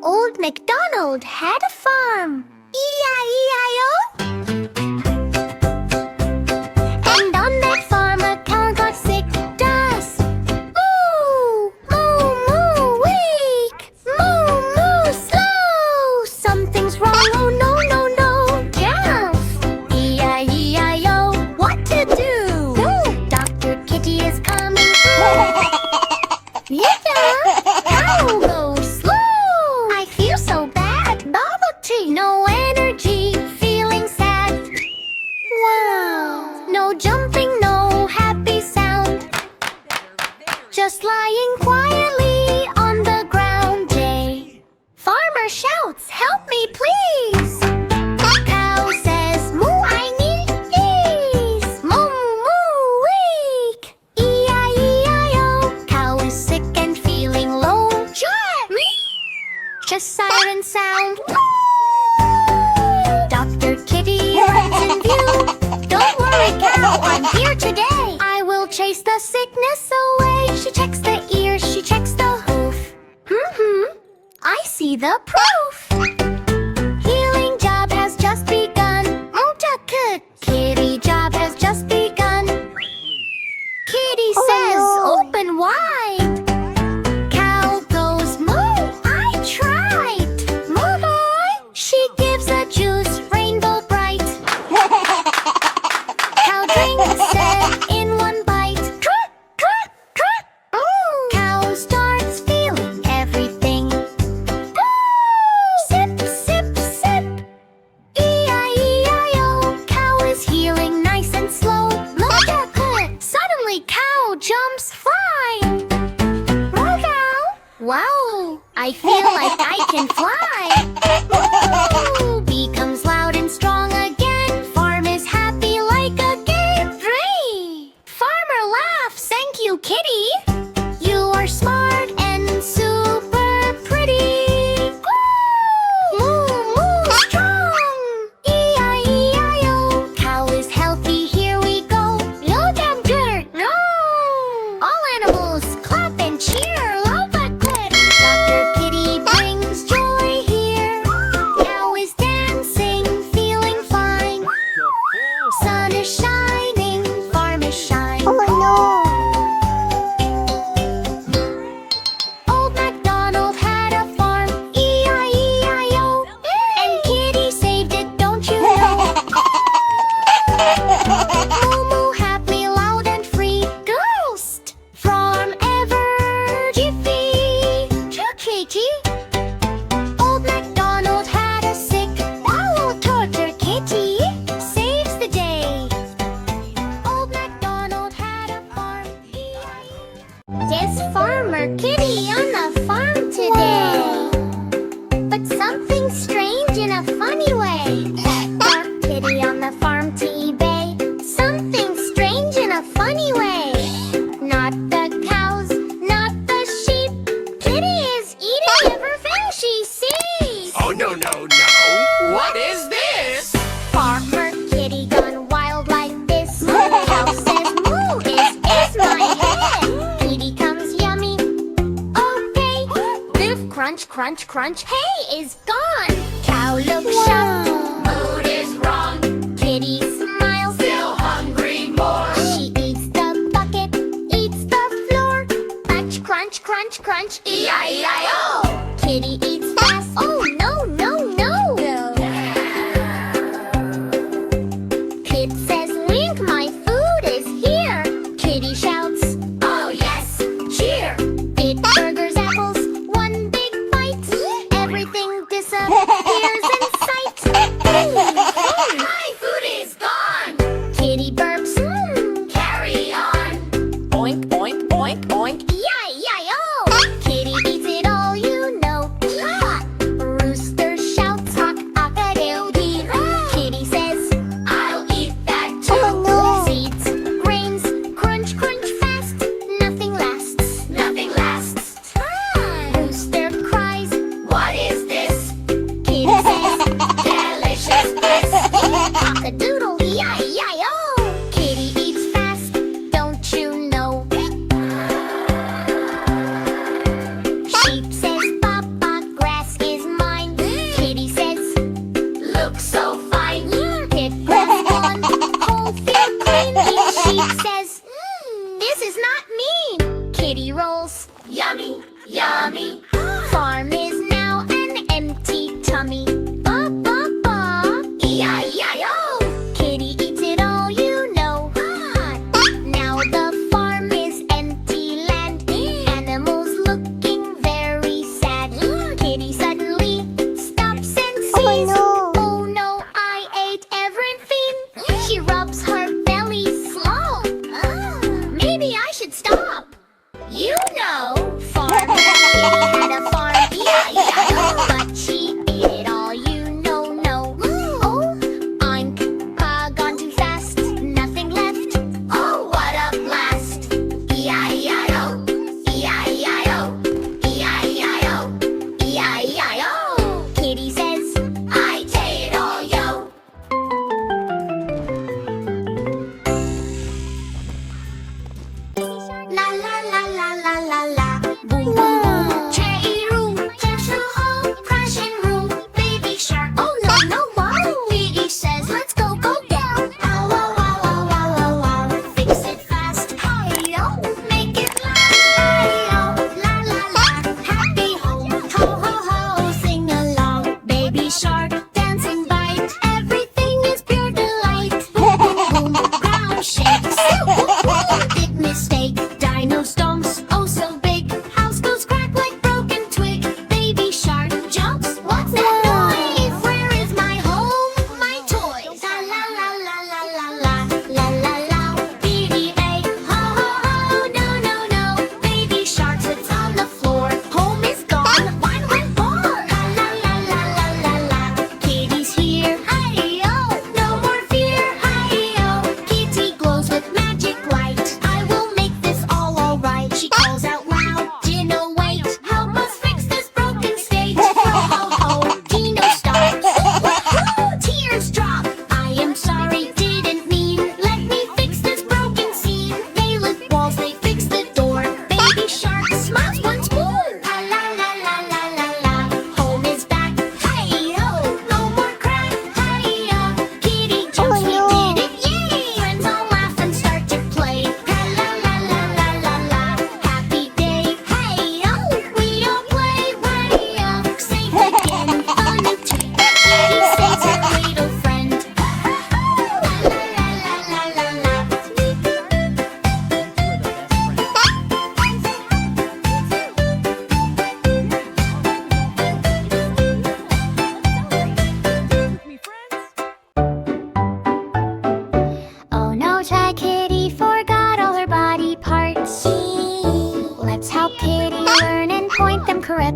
Old MacDonald had a farm. E-I-E-I-O. And on that farm a cow got sick. Does moo, moo, moo, weak. Moo, moo, slow. Something's wrong. Oh no, no, no. Cows. E-I-E-I-O. What to do? Dr. Kitty is coming through. Yeah, cow goes slow. I feel so bad. Bubble tea. No energy. Feeling sad. Wow. No jumping, no happy sound. Just lying quietly on the ground. Jay. Farmer shouts, help me please. Cow says, moo, I need these. Moo, moo, weak. E-I-E-I-O. Cow is sick and feeling low. Just siren sound. Dr. Kitty runs in view. Don't worry, cow, I'm here today. I will chase the sickness away. She checks the ears, she checks the hoof. I see the proof. Healing job has just begun. Kitty job has just begun. Kitty says, open wide. Cow goes, moo, I tried. Moo, she gives a juice, rainbow bright. Cow drinks it in one bite. Trot, trot, trot. Cow starts feeling everything. Sip, sip, sip. E-I-E-I-O. Cow is healing nice and slow. Look at it. Suddenly cow jumps flying. Wow, I feel like I can fly. Woo! Becomes loud and strong again. Farm is happy like a game. Three. Farmer laughs. Thank you, Kitty. You are smart and super pretty. Woo! Moo, moo, strong. E-I-E-I-O. Cow is healthy, here we go. No damn dirt, no. All animals clap and cheer. Love that quit. Dr. Kitty brings joy here. Cow is dancing, feeling fine. Sun is shining, farm is shining. Old MacDonald had a farm, E-I-E-I-O. And Kitty saved it, don't you know? Moo moo happy, loud and free. Ghost from ever jiffy. Kitty. Old MacDonald had a sick. Oh, torture Kitty saves the day. Old MacDonald had a farm. There's Farmer Kitty on the farm today. But something strange in a funny way. Farm Kitty on the farm to eBay. Something strange in a funny way. Not the cows, not the sheep. Kitty is eating everything she sees. Oh, no, no, no. What is this? Farmer Kitty gone wild like this. Cow says moo is my head. Kitty comes yummy. Okay. Biff crunch, crunch, crunch. Hey is gone. Cow looks shocked. Mood is wrong. Kitty smiles. Still hungry more. She eats the bucket, eats the floor. Crunch, crunch, crunch, crunch. E-I-E-I-O. Kitty eats fast. Oh no, no, no. Kid says, Link, my food is here. Kitty shouts, Oh, yes. Cheer. eat burgers, apples, one big bite. Everything disappears in sight. My food is gone. Kitty burps, Carry on. Oink, oink, oink, oink. E-I-E-I-O. Kitty eats it all, you know.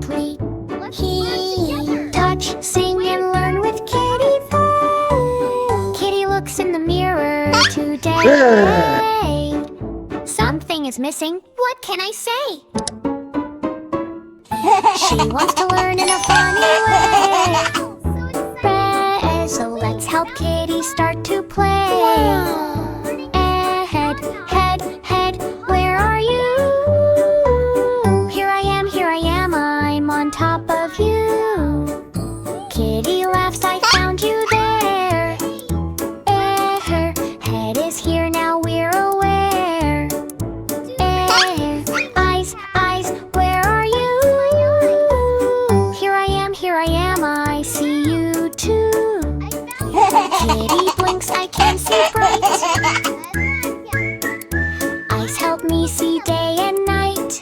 correctly. He touch, sing, and learn with Kitty Play. Kitty looks in the mirror today. Something is missing. What can I say? She wants to learn in a funny way. So let's help Kitty start to play. Head, head, head, where are you? Here I am, I'm on top of you. Kitty laughs, I found you there. Her head is here, now we're aware. Eyes, eyes, where are you? Here I am, I see you too. Kitty blinks, I can see bright. Eyes help me see day and night.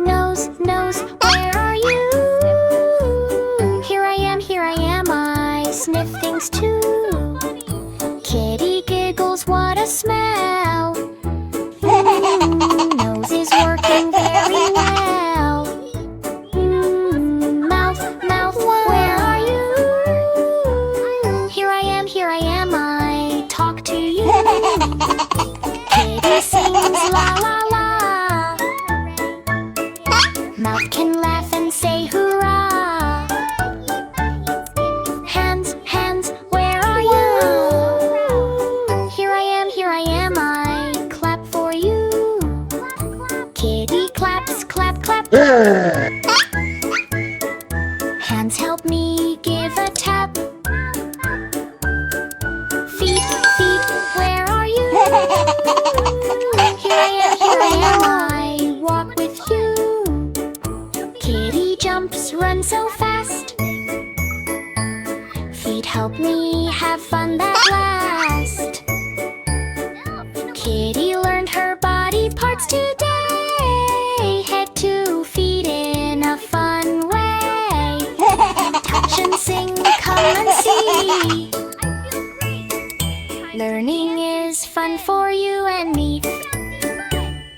Nose, nose, where are you? Here I am, I sniff things too. Kitty giggles, what a smell. Nose is working very well. Mouth, mouth, where are you? Here I am, I talk to you. Kitty sings la la la. Mouth can laugh and say hurrah. Hands, hands, where are you? Here I am, I clap for you. Kitty claps, clap, clap. Hands help me give a tap. Feet, feet, where are you? Here I am, I walk with you. Kitty jumps, run so fast. Feet help me have fun that last. Kitty learned her body parts today. Head to feet in a fun way. Touch and sing, come and see. Learning is fun for you and me.